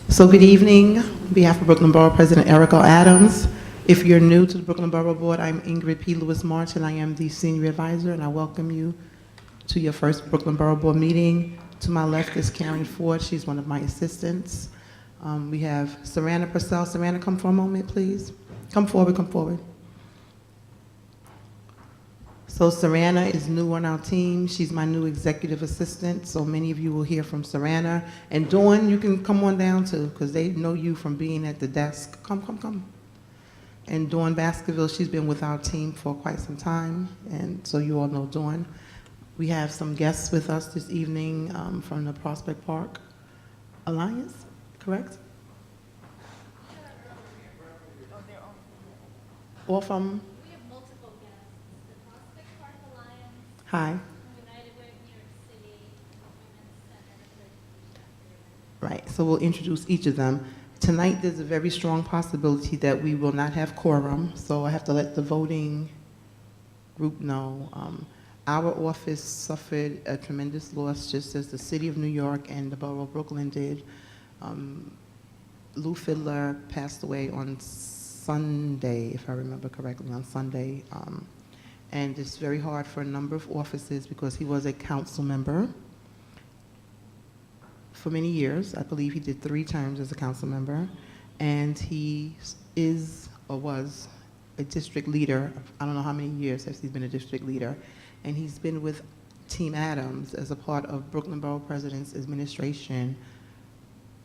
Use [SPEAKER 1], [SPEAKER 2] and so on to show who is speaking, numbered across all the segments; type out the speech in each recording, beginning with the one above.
[SPEAKER 1] So good evening. On behalf of Brooklyn Borough President Eric Adams. If you're new to the Brooklyn Borough Board, I'm Ingrid P. Lewis March, and I am the Senior Advisor, and I welcome you to your first Brooklyn Borough Board meeting. To my left is Karen Ford. She's one of my assistants. We have Sarana Purcell. Sarana, come for a moment, please. Come forward, come forward. So Sarana is new on our team. She's my new executive assistant, so many of you will hear from Sarana. And Dawn, you can come on down too, because they know you from being at the desk. Come. And Dawn Baskerville, she's been with our team for quite some time, and so you all know Dawn. We have some guests with us this evening from the Prospect Park Alliance, correct? Or from?
[SPEAKER 2] We have multiple guests. The Prospect Park Alliance.
[SPEAKER 1] Hi.
[SPEAKER 2] United Way of New York City. Women's Center.
[SPEAKER 1] Right, so we'll introduce each of them. Tonight, there's a very strong possibility that we will not have quorum, so I have to let the voting group know. Our office suffered a tremendous loss, just as the City of New York and the Borough of Brooklyn did. Lou Fiddler passed away on Sunday, if I remember correctly, on Sunday. And it's very hard for a number of offices because he was a council member for many years. I believe he did 3 terms as a council member. And he is, or was, a district leader. I don't know how many years has he been a district leader. And he's been with Team Adams as a part of Brooklyn Borough President's administration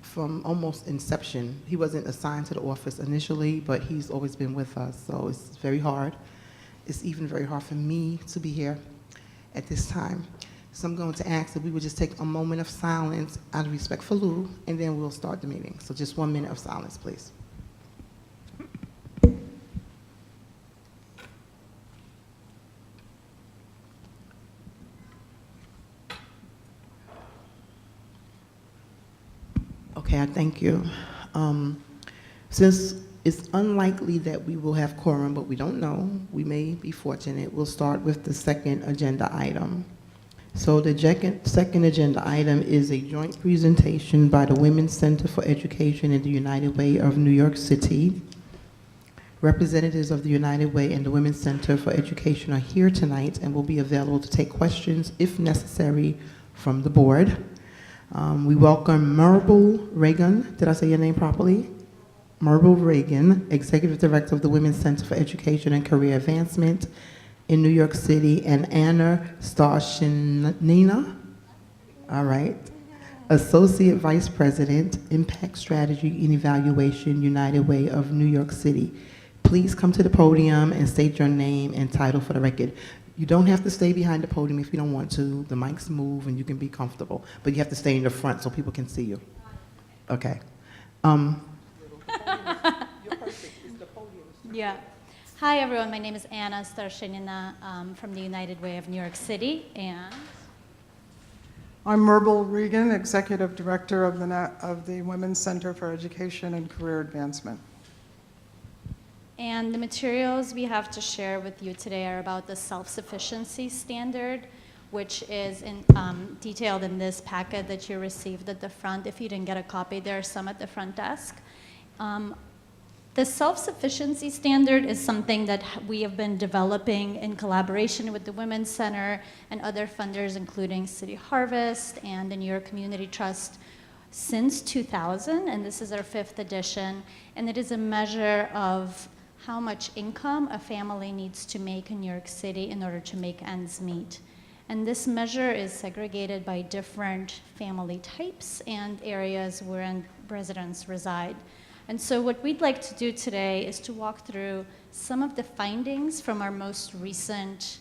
[SPEAKER 1] from almost inception. He wasn't assigned to the office initially, but he's always been with us, so it's very hard. It's even very hard for me to be here at this time. So I'm going to ask that we would just take a moment of silence out of respect for Lou, and then we'll start the meeting. So just 1 minute of silence, please. Okay, I thank you. Since it's unlikely that we will have quorum, but we don't know, we may be fortunate, we'll start with the second agenda item. So the second agenda item is a joint presentation by the Women's Center for Education in the United Way of New York City. Representatives of the United Way and the Women's Center for Education are here tonight and will be available to take questions, if necessary, from the board. We welcome Marble Reagan. Did I say your name properly? Marble Reagan, Executive Director of the Women's Center for Education and Career Advancement in New York City, and Anna Starshinina, all right, Associate Vice President, Impact Strategy and Evaluation, United Way of New York City. Please come to the podium and state your name and title for the record. You don't have to stay behind the podium if you don't want to. The mics move and you can be comfortable, but you have to stay in the front so people can see you. Okay. You're perfect. It's the podium.
[SPEAKER 2] Yeah. Hi, everyone. My name is Anna Starshinina from the United Way of New York City, and
[SPEAKER 3] I'm Marble Regan, Executive Director of the Women's Center for Education and Career Advancement.
[SPEAKER 2] the materials we have to share with you today are about the self-sufficiency standard, which is detailed in this packet that you received at the front. If you didn't get a copy, there are some at the front desk. The self-sufficiency standard is something that we have been developing in collaboration with the Women's Center and other funders, including City Harvest and the New York Community Trust, since 2000, and this is our 5th edition. And it is a measure of how much income a family needs to make in New York City in order to make ends meet. And this measure is segregated by different family types and areas wherein residents reside. And so what we'd like to do today is to walk through some of the findings from our most recent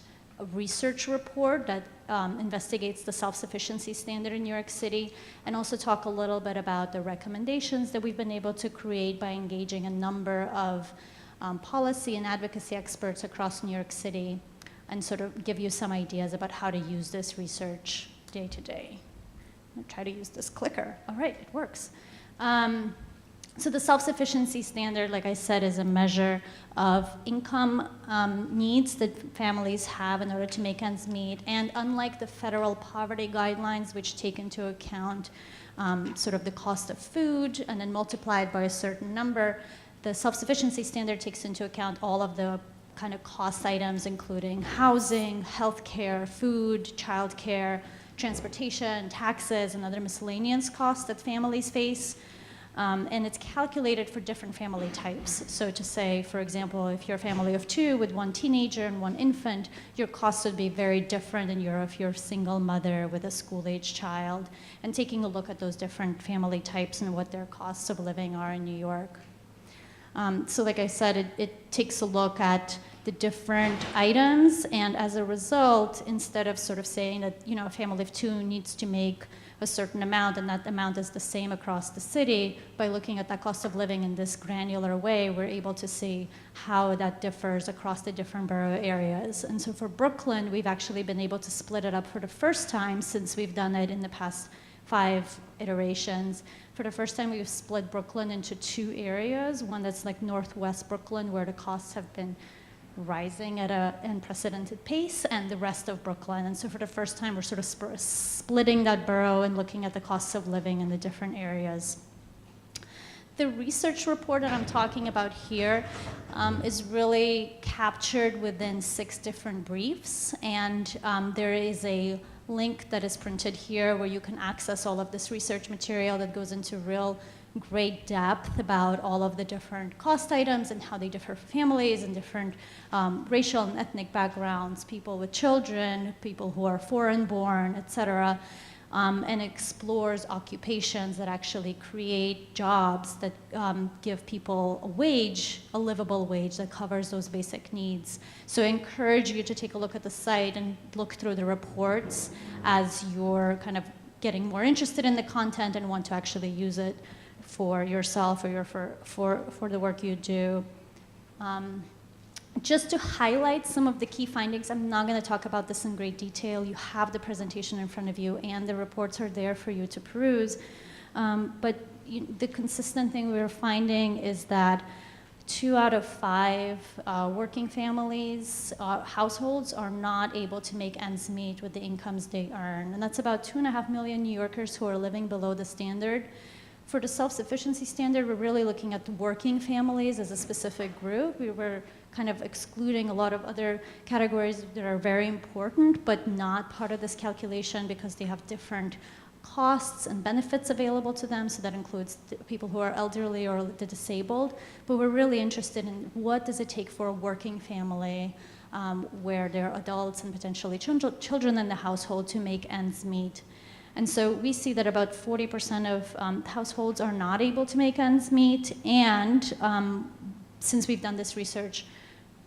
[SPEAKER 2] research report that investigates the self-sufficiency standard in New York City, and also talk a little bit about the recommendations that we've been able to create by engaging a number of policy and advocacy experts across New York City, and sort of give you some ideas about how to use this research day to day. I'm gonna try to use this clicker. All right, it works. So the self-sufficiency standard, like I said, is a measure of income needs that families have in order to make ends meet. And unlike the federal poverty guidelines, which take into account sort of the cost of food and then multiply it by a certain number, the self-sufficiency standard takes into account all of the kind of cost items, including housing, healthcare, food, childcare, transportation, taxes, and other miscellaneous costs that families face. And it's calculated for different family types. So to say, for example, if you're a family of 2 with 1 teenager and 1 infant, your costs would be very different than if you're a single mother with a school-age child, and taking a look at those different family types and what their costs of living are in New York. So like I said, it takes a look at the different items, and as a result, instead of sort of saying that a family of 2 needs to make a certain amount and that amount is the same across the city, by looking at that cost of living in this granular way, we're able to see how that differs across the different borough areas. And so for Brooklyn, we've actually been able to split it up for the first time since we've done it in the past 5 iterations. For the first time, we've split Brooklyn into 2 areas, one that's like Northwest Brooklyn, where the costs have been rising at an unprecedented pace, and the rest of Brooklyn. And so for the first time, we're sort of splitting that borough and looking at the costs of living in the different areas. The research report that I'm talking about here is really captured within 6 different briefs, and there is a link that is printed here where you can access all of this research material that goes into real great depth about all of the different cost items and how they differ for families and different racial and ethnic backgrounds, people with children, people who are foreign-born, et cetera, and explores occupations that actually create jobs that give people a wage, a livable wage that covers those basic needs. So I encourage you to take a look at the site and look through the reports as you're kind of getting more interested in the content and want to actually use it for yourself or for the work you do. Just to highlight some of the key findings, I'm not going to talk about this in great detail. You have the presentation in front of you, and the reports are there for you to peruse. But the consistent thing we're finding is that 2 out of 5 working families, households, are not able to make ends meet with the incomes they earn. And that's about 2.5 million New Yorkers who are living below the standard. For the self-sufficiency standard, we're really looking at working families as a specific group. We were kind of excluding a lot of other categories that are very important, but not part of this calculation because they have different costs and benefits available to them. So that includes people who are elderly or the disabled. But we're really interested in what does it take for a working family where there are adults and potentially children in the household to make ends meet. And so we see that about 40% of households are not able to make ends meet, and since we've done this research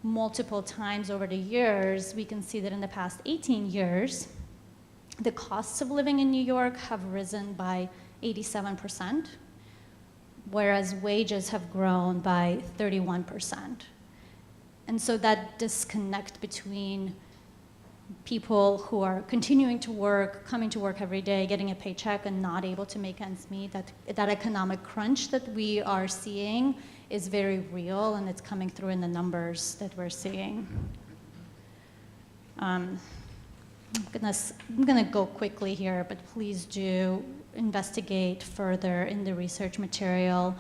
[SPEAKER 2] multiple times over the years, we can see that in the past 18 years, the costs of living in New York have risen by 87%, whereas wages have grown by 31%. And so that disconnect between people who are continuing to work, coming to work every day, getting a paycheck, and not able to make ends meet, that economic crunch that we are seeing is very real, and it's coming through in the numbers that we're seeing. I'm gonna go quickly here, but please do investigate further in the research material.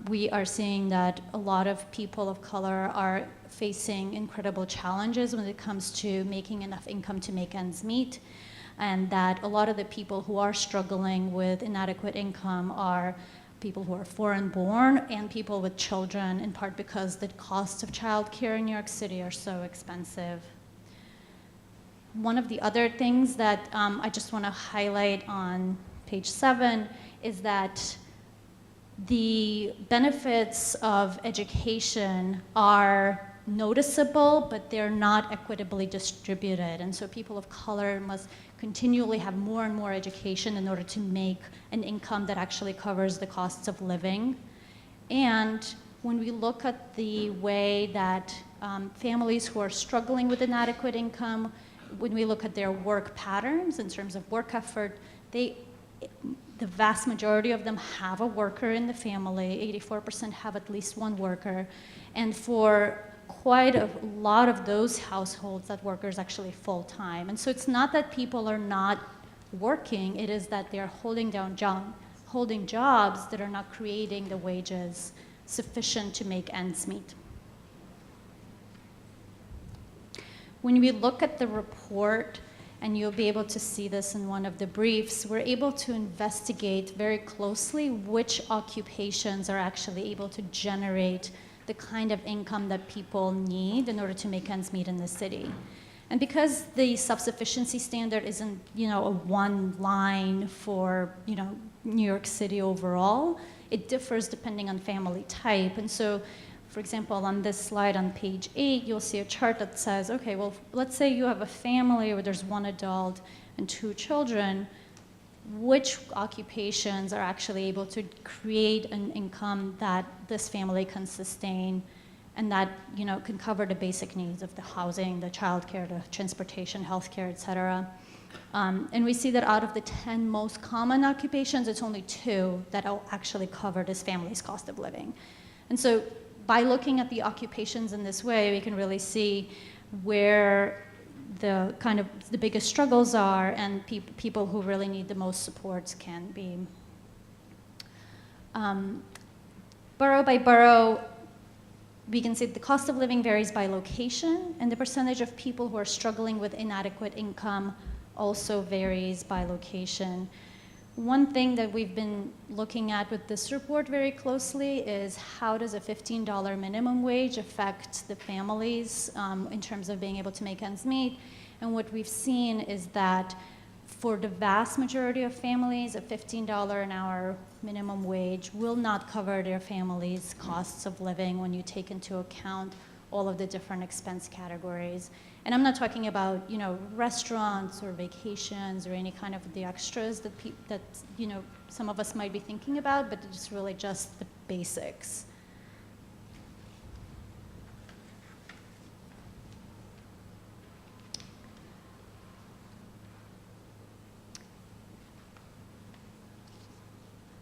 [SPEAKER 2] We are seeing that a lot of people of color are facing incredible challenges when it comes to making enough income to make ends meet, and that a lot of the people who are struggling with inadequate income are people who are foreign-born and people with children, in part because the costs of childcare in New York City are so expensive. One of the other things that I just want to highlight on page 7 is that the benefits of education are noticeable, but they're not equitably distributed. And so people of color must continually have more and more education in order to make an income that actually covers the costs of living. And when we look at the way that families who are struggling with inadequate income, when we look at their work patterns in terms of work effort, The vast majority of them have a worker in the family. 84% have at least one worker. And for quite a lot of those households, that worker is actually full-time. And so it's not that people are not working, it is that they're holding jobs that are not creating the wages sufficient to make ends meet. When we look at the report, and you'll be able to see this in one of the briefs, we're able to investigate very closely which occupations are actually able to generate the kind of income that people need in order to make ends meet in the city. And because the self-sufficiency standard isn't, a one line for, New York City overall, it differs depending on family type. And so, for example, on this slide on page 8, you'll see a chart that says, okay, well, let's say you have a family where there's one adult and 2 children. Which occupations are actually able to create an income that this family can sustain and that, can cover the basic needs of the housing, the childcare, the transportation, healthcare, et cetera. And we see that out of the 10 most common occupations, it's only 2 that will actually cover this family's cost of living. And so by looking at the occupations in this way, we can really see where the biggest struggles are and people who really need the most supports can be. Borough by borough, we can see the cost of living varies by location, and the percentage of people who are struggling with inadequate income also varies by location. One thing that we've been looking at with this report very closely is how does a $15 minimum wage affect the families in terms of being able to make ends meet. And what we've seen is that for the vast majority of families, a $15 an hour minimum wage will not cover their family's costs of living when you take into account all of the different expense categories. And I'm not talking about, restaurants or vacations or any kind of the extras that some of us might be thinking about, but it's really just the basics.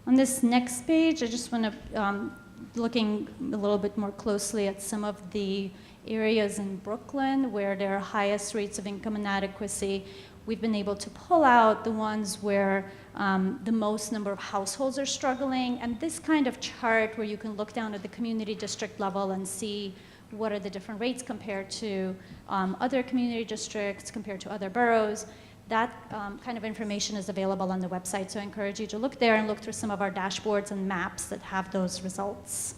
[SPEAKER 2] On this next page, I just want to, looking a little bit more closely at some of the areas in Brooklyn where there are highest rates of income inadequacy. We've been able to pull out the ones where the most number of households are struggling. And this kind of chart where you can look down at the community district level and see what are the different rates compared to other community districts, compared to other boroughs. That kind of information is available on the website, so I encourage you to look there and look through some of our dashboards and maps that have those results.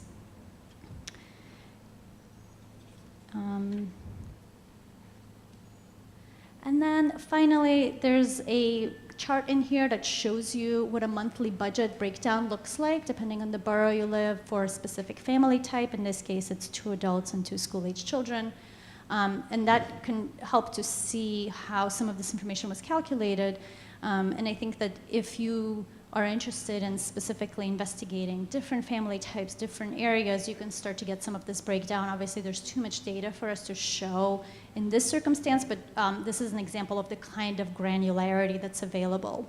[SPEAKER 2] And then finally, there's a chart in here that shows you what a monthly budget breakdown looks like, depending on the borough you live, for a specific family type. In this case, it's 2 adults and 2 school-age children. And that can help to see how some of this information was calculated. And I think that if you are interested in specifically investigating different family types, different areas, you can start to get some of this breakdown. Obviously, there's too much data for us to show in this circumstance, but this is an example of the kind of granularity that's available.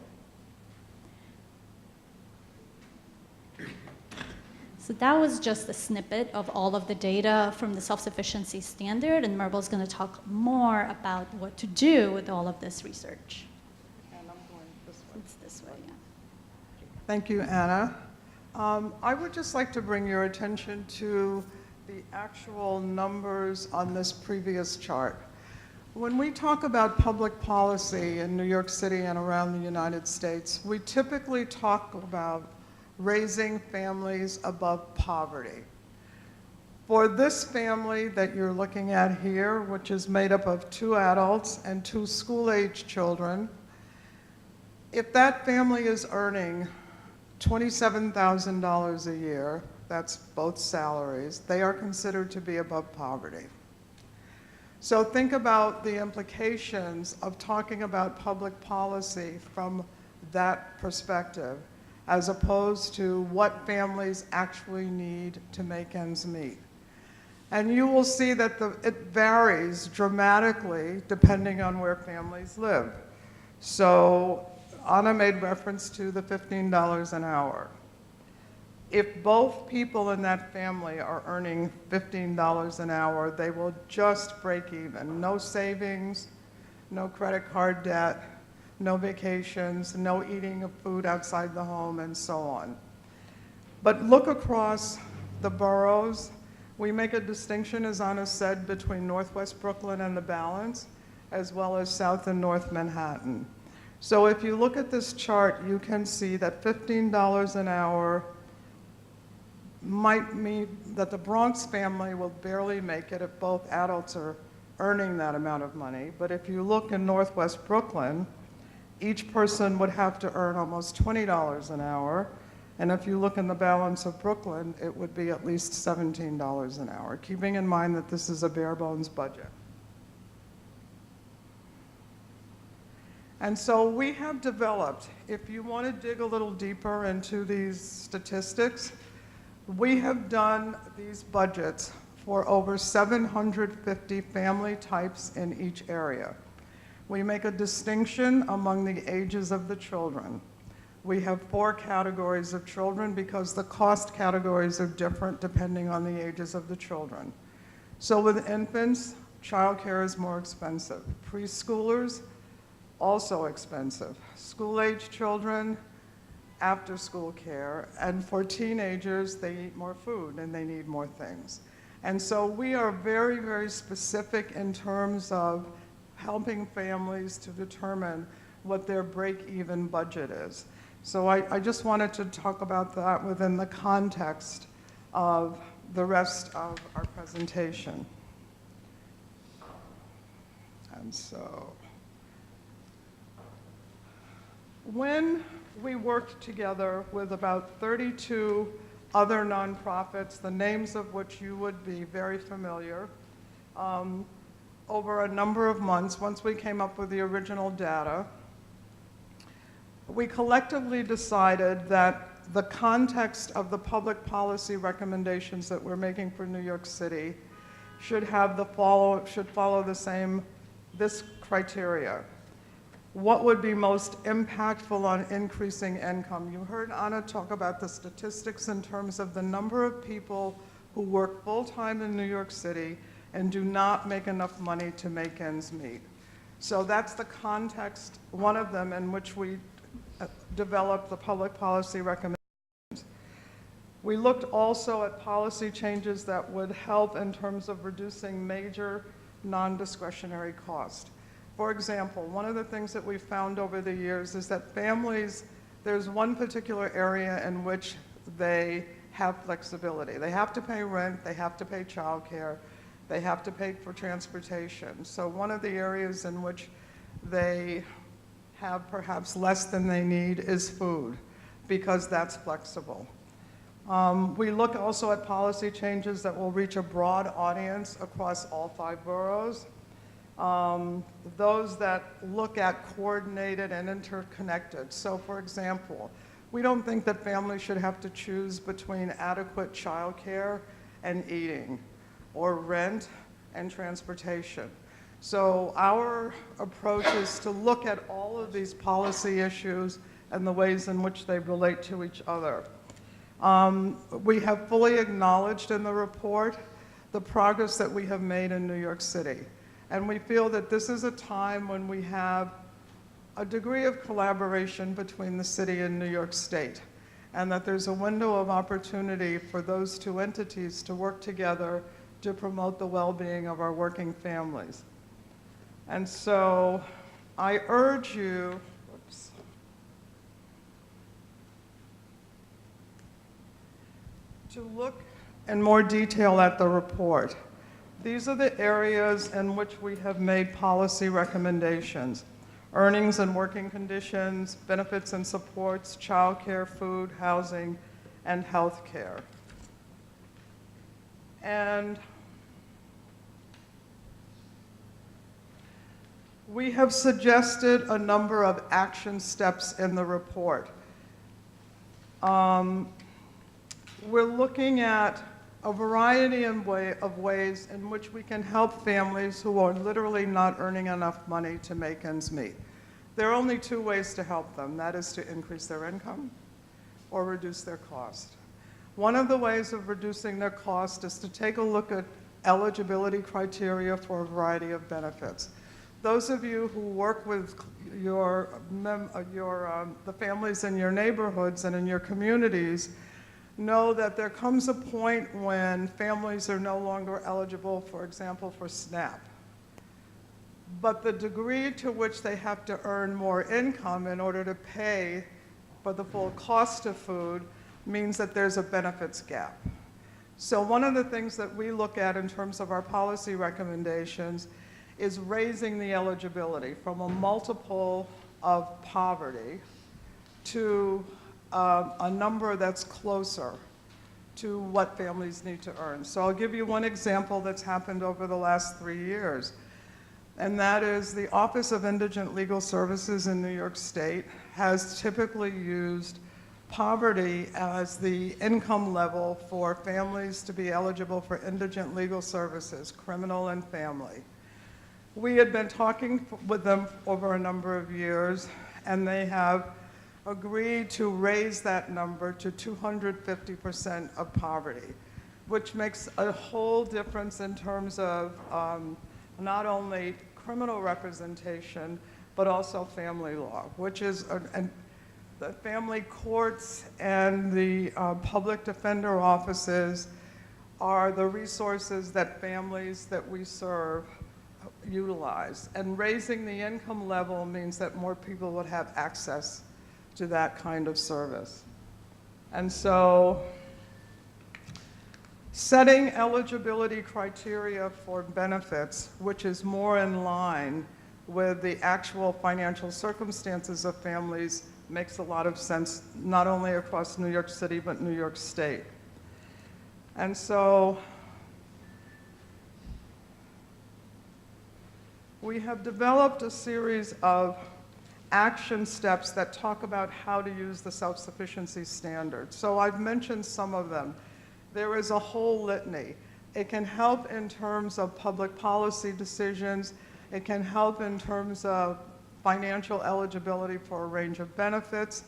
[SPEAKER 2] So that was just a snippet of all of the data from the self-sufficiency standard, and Myrtle's going to talk more about what to do with all of this research.
[SPEAKER 3] And I'm going this way.
[SPEAKER 2] It's this way, yeah.
[SPEAKER 3] Thank you, Anna. I would just like to bring your attention to the actual numbers on this previous chart. When we talk about public policy in New York City and around the United States, we typically talk about raising families above poverty. For this family that you're looking at here, which is made up of 2 adults and 2 school-age children, if that family is earning $27,000 a year, that's both salaries, they are considered to be above poverty. So think about the implications of talking about public policy from that perspective, as opposed to what families actually need to make ends meet. And you will see that it varies dramatically depending on where families live. So Anna made reference to the $15 an hour. If both people in that family are earning $15 an hour, they will just break even. No savings, no credit card debt, no vacations, no eating of food outside the home, and so on. But look across the boroughs. We make a distinction, as Anna said, between Northwest Brooklyn and the balance, as well as South and North Manhattan. So if you look at this chart, you can see that $15 an hour might mean that the Bronx family will barely make it if both adults are earning that amount of money. But if you look in Northwest Brooklyn, each person would have to earn almost $20 an hour. And if you look in the balance of Brooklyn, it would be at least $17 an hour, keeping in mind that this is a bare bones budget. And so we have developed, if you want to dig a little deeper into these statistics, we have done these budgets for over 750 family types in each area. We make a distinction among the ages of the children. We have 4 categories of children because the cost categories are different depending on the ages of the children. So with infants, childcare is more expensive. Preschoolers, also expensive. School-age children, after-school care, and for teenagers, they eat more food and they need more things. And so we are very, very specific in terms of helping families to determine what their break-even budget is. So I just wanted to talk about that within the context of the rest of our presentation. And so, when we worked together with about 32 other nonprofits, the names of which you would be very familiar, over a number of months, once we came up with the original data, we collectively decided that the context of the public policy recommendations that we're making for New York City should follow this criteria. What would be most impactful on increasing income? You heard Anna talk about the statistics in terms of the number of people who work full-time in New York City and do not make enough money to make ends meet. So that's the context, one of them, in which we developed the public policy recommendations. We looked also at policy changes that would help in terms of reducing major non-discretionary costs. For example, one of the things that we've found over the years is that families, there's one particular area in which they have flexibility. They have to pay rent, they have to pay childcare, they have to pay for transportation. So one of the areas in which they have perhaps less than they need is food, because that's flexible. We look also at policy changes that will reach a broad audience across all 5 boroughs. Those that look at coordinated and interconnected. So for example, we don't think that families should have to choose between adequate childcare and eating, or rent and transportation. So our approach is to look at all of these policy issues and the ways in which they relate to each other. We have fully acknowledged in the report the progress that we have made in New York City. And we feel that this is a time when we have a degree of collaboration between the city and New York State, and that there's a window of opportunity for those 2 entities to work together to promote the well-being of our working families. And so I urge you, to look in more detail at the report. These are the areas in which we have made policy recommendations: earnings and working conditions, benefits and supports, childcare, food, housing, and health care. And we have suggested a number of action steps in the report. We're looking at a variety of ways in which we can help families who are literally not earning enough money to make ends meet. There are only two ways to help them. That is to increase their income or reduce their cost. One of the ways of reducing their cost is to take a look at eligibility criteria for a variety of benefits. Those of you who work with the families in your neighborhoods and in your communities know that there comes a point when families are no longer eligible, for example, for SNAP. But the degree to which they have to earn more income in order to pay for the full cost of food means that there's a benefits gap. So one of the things that we look at in terms of our policy recommendations is raising the eligibility from a multiple of poverty to a number that's closer to what families need to earn. So I'll give you one example that's happened over the last 3 years, and that is the Office of Indigent Legal Services in New York State has typically used poverty as the income level for families to be eligible for indigent legal services, criminal and family. We had been talking with them over a number of years, and they have agreed to raise that number to 250% of poverty, which makes a whole difference in terms of not only criminal representation, but also family law, which is the family courts and the public defender offices are the resources that families that we serve utilize. And raising the income level means that more people would have access to that kind of service. And so setting eligibility criteria for benefits, which is more in line with the actual financial circumstances of families, makes a lot of sense, not only across New York City, but New York State. And so we have developed a series of action steps that talk about how to use the self-sufficiency standard. So I've mentioned some of them. There is a whole litany. It can help in terms of public policy decisions. It can help in terms of financial eligibility for a range of benefits.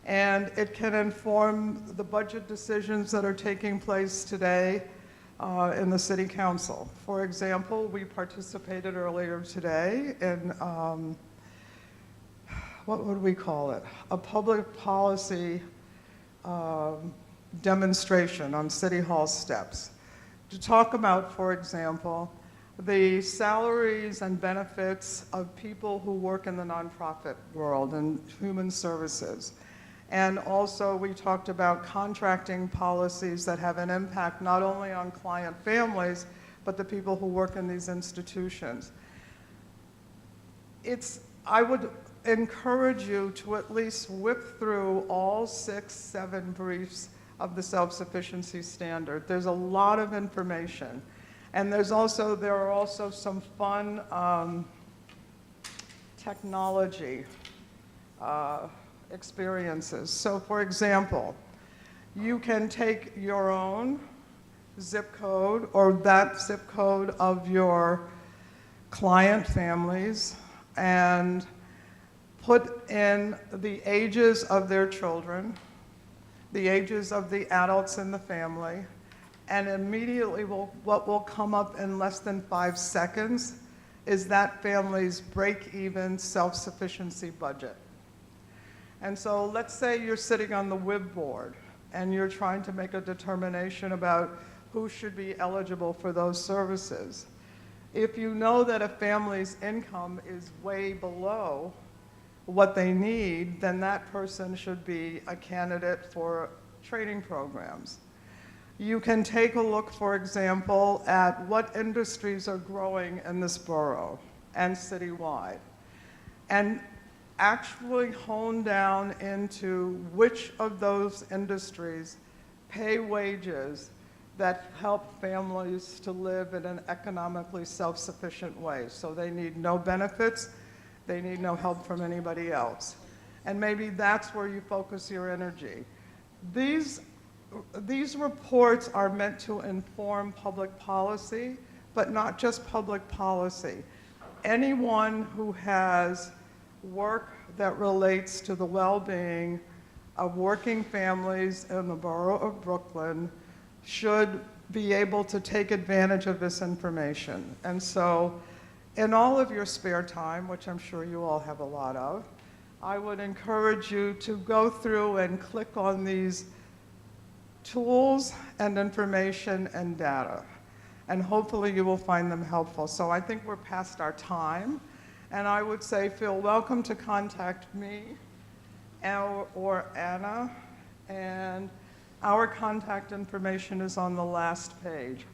[SPEAKER 3] And it can inform the budget decisions that are taking place today in the City Council. For example, we participated earlier today in, what would we call it? A public policy demonstration on City Hall steps to talk about, for example, the salaries and benefits of people who work in the nonprofit world and human services. And also we talked about contracting policies that have an impact not only on client families, but the people who work in these institutions. I would encourage you to at least whip through all 6, 7 briefs of the self-sufficiency standard. There's a lot of information. And there are also some fun technology experiences. So for example, you can take your own zip code or that zip code of your client families and put in the ages of their children, the ages of the adults in the family, and immediately what will come up in less than 5 seconds is that family's break-even self-sufficiency budget. And so let's say you're sitting on the WIB board and you're trying to make a determination about who should be eligible for those services. If you know that a family's income is way below what they need, then that person should be a candidate for training programs. You can take a look, for example, at what industries are growing in this borough and citywide, and actually hone down into which of those industries pay wages that help families to live in an economically self-sufficient way. So they need no benefits, they need no help from anybody else. And maybe that's where you focus your energy. These reports are meant to inform public policy, but not just public policy. Anyone who has work that relates to the well-being of working families in the borough of Brooklyn should be able to take advantage of this information. And so, in all of your spare time, which I'm sure you all have a lot of, I would encourage you to go through and click on these tools and information and data. And hopefully you will find them helpful. So I think we're past our time. And I would say feel welcome to contact me or Anna. And our contact information is on the last page.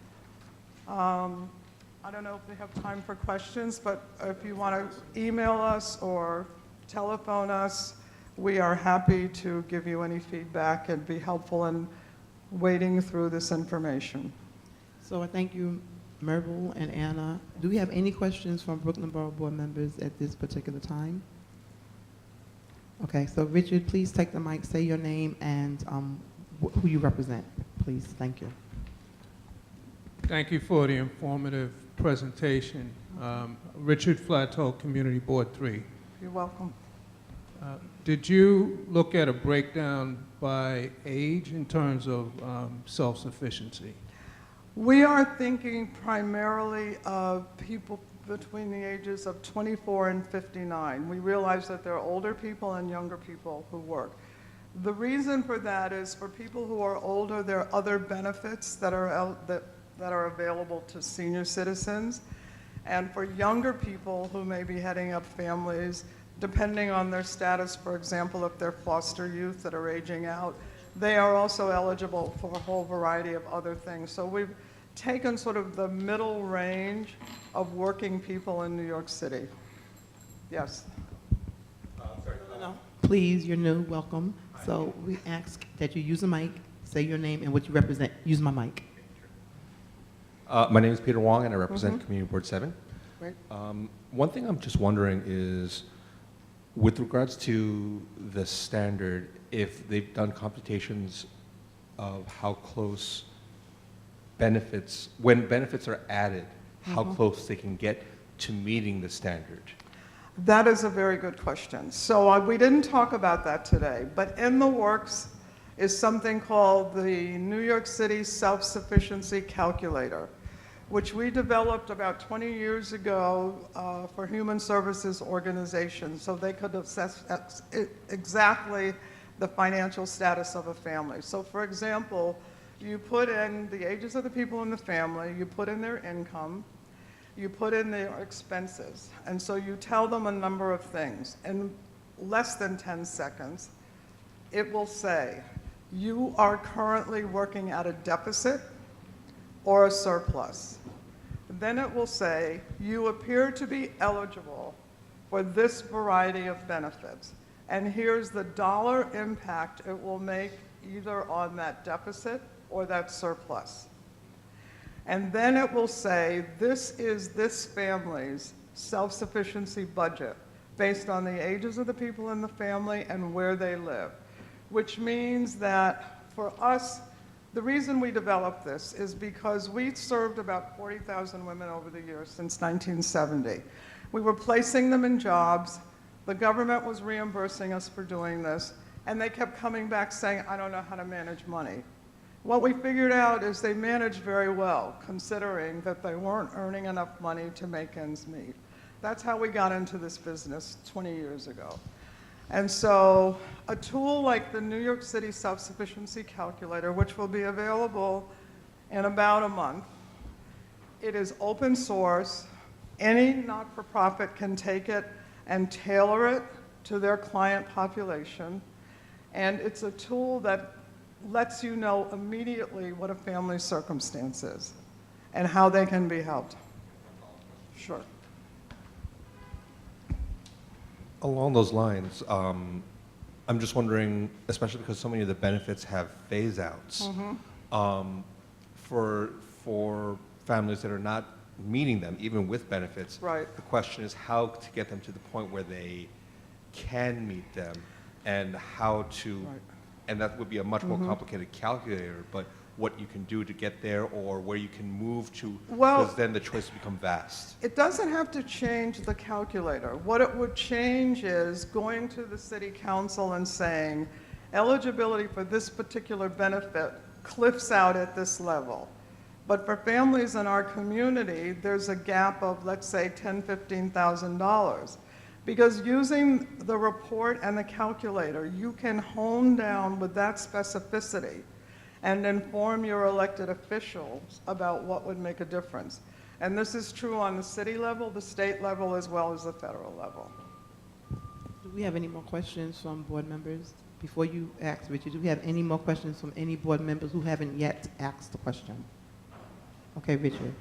[SPEAKER 3] I don't know if we have time for questions, but if you want to email us or telephone us, we are happy to give you any feedback and be helpful in wading through this information.
[SPEAKER 1] So I thank you, Myrtle and Anna. Do we have any questions from Brooklyn Borough Board members at this particular time? Okay, so Richard, please take the mic, say your name and who you represent, please. Thank you.
[SPEAKER 4] Thank you for the informative presentation. Richard Flatto, Community Board 3.
[SPEAKER 3] You're welcome.
[SPEAKER 4] Did you look at a breakdown by age in terms of self-sufficiency?
[SPEAKER 3] We are thinking primarily of people between the ages of 24 and 59. We realize that there are older people and younger people who work. The reason for that is for people who are older, there are other benefits that are available to senior citizens. And for younger people who may be heading up families, depending on their status, for example, if they're foster youth that are aging out, they are also eligible for a whole variety of other things. So we've taken sort of the middle range of working people in New York City. Yes?
[SPEAKER 1] No. Please, you're new, welcome. So we ask that you use a mic, say your name and what you represent. Use my mic.
[SPEAKER 5] My name is Peter Wong, and I represent Community Board 7.
[SPEAKER 3] Great.
[SPEAKER 5] One thing I'm just wondering is, with regards to the standard, if they've done computations of how close benefits, when benefits are added, how close they can get to meeting the standard.
[SPEAKER 3] That is a very good question. So we didn't talk about that today, but in the works is something called the New York City Self-Sufficiency Calculator, which we developed about 20 years ago for human services organizations, so they could assess exactly the financial status of a family. So for example, you put in the ages of the people in the family, you put in their income, you put in their expenses, and so you tell them a number of things. In less than 10 seconds, it will say, you are currently working at a deficit or a surplus. Then it will say, you appear to be eligible for this variety of benefits. And here's the dollar impact it will make either on that deficit or that surplus. And then it will say, this is this family's self-sufficiency budget based on the ages of the people in the family and where they live. Which means that for us, the reason we developed this is because we served about 40,000 women over the years since 1970. We were placing them in jobs, the government was reimbursing us for doing this, and they kept coming back saying, I don't know how to manage money. What we figured out is they managed very well, considering that they weren't earning enough money to make ends meet. That's how we got into this business 20 years ago. And so a tool like the New York City Self-Sufficiency Calculator, which will be available in about a month, it is open source. Any not-for-profit can take it and tailor it to their client population. And it's a tool that lets you know immediately what a family's circumstance is and how they can be helped. Sure.
[SPEAKER 5] Along those lines, I'm just wondering, especially because so many of the benefits have phase-outs, for families that are not meeting them, even with benefits,
[SPEAKER 3] Right.
[SPEAKER 5] the question is how to get them to the point where they can meet them and how to
[SPEAKER 3] Right.
[SPEAKER 5] and that would be a much more complicated calculator, but what you can do to get there or where you can move to,
[SPEAKER 3] Well-
[SPEAKER 5] because then the choices become vast.
[SPEAKER 3] It doesn't have to change the calculator. What it would change is going to the city council and saying, eligibility for this particular benefit cliffs out at this level. But for families in our community, there's a gap of, let's say, $10,000, $15,000. Because using the report and the calculator, you can hone down with that specificity and inform your elected officials about what would make a difference. And this is true on the city level, the state level, as well as the federal level.
[SPEAKER 1] Do we have any more questions from board members? Before you ask, Richard, do we have any more questions from any board members who haven't yet asked the question? Okay, Richard.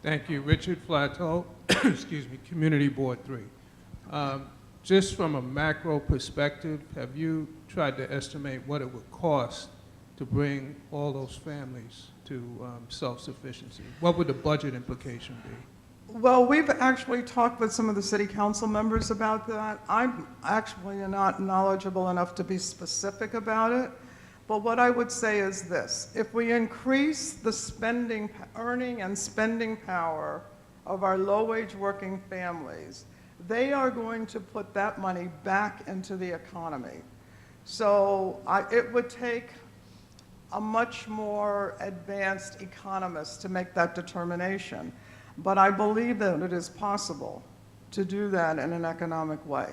[SPEAKER 4] Thank you. Richard Flateau, excuse me, Community Board 3. Just from a macro perspective, have you tried to estimate what it would cost to bring all those families to self-sufficiency? What would the budget implication be?
[SPEAKER 3] Well, we've actually talked with some of the city council members about that. I'm actually not knowledgeable enough to be specific about it, but what I would say is this. If we increase the earning and spending power of our low-wage working families, they are going to put that money back into the economy. So it would take a much more advanced economist to make that determination. But I believe that it is possible to do that in an economic way.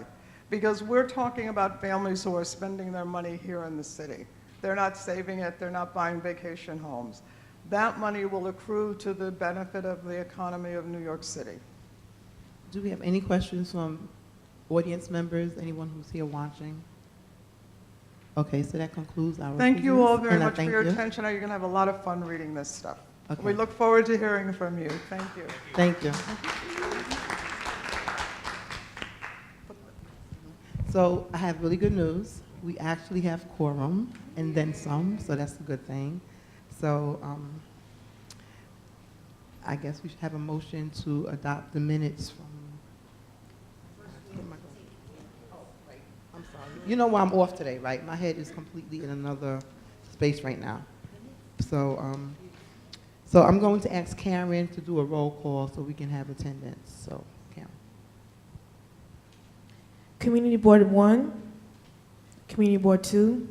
[SPEAKER 3] Because we're talking about families who are spending their money here in the city. They're not saving it, they're not buying vacation homes. That money will accrue to the benefit of the economy of New York City.
[SPEAKER 1] Do we have any questions from audience members, anyone who's here watching? Okay, so that concludes our
[SPEAKER 3] Thank you all
[SPEAKER 1] business,
[SPEAKER 3] very
[SPEAKER 1] and I
[SPEAKER 3] much for
[SPEAKER 1] thank
[SPEAKER 3] your
[SPEAKER 1] you.
[SPEAKER 3] attention. You're going to have a lot of fun reading this stuff.
[SPEAKER 1] Okay.
[SPEAKER 3] We look forward to hearing from you. Thank you.
[SPEAKER 1] Thank you. So I have really good news. We actually have quorum and then some, so that's a good thing. So I guess we should have a motion to adopt the minutes from. I'm sorry. You know why I'm off today, right? My head is completely in another space right now. So I'm going to ask Karen to do a roll call so we can have attendance. So, Karen.
[SPEAKER 6] Community Board 1, Community Board 2,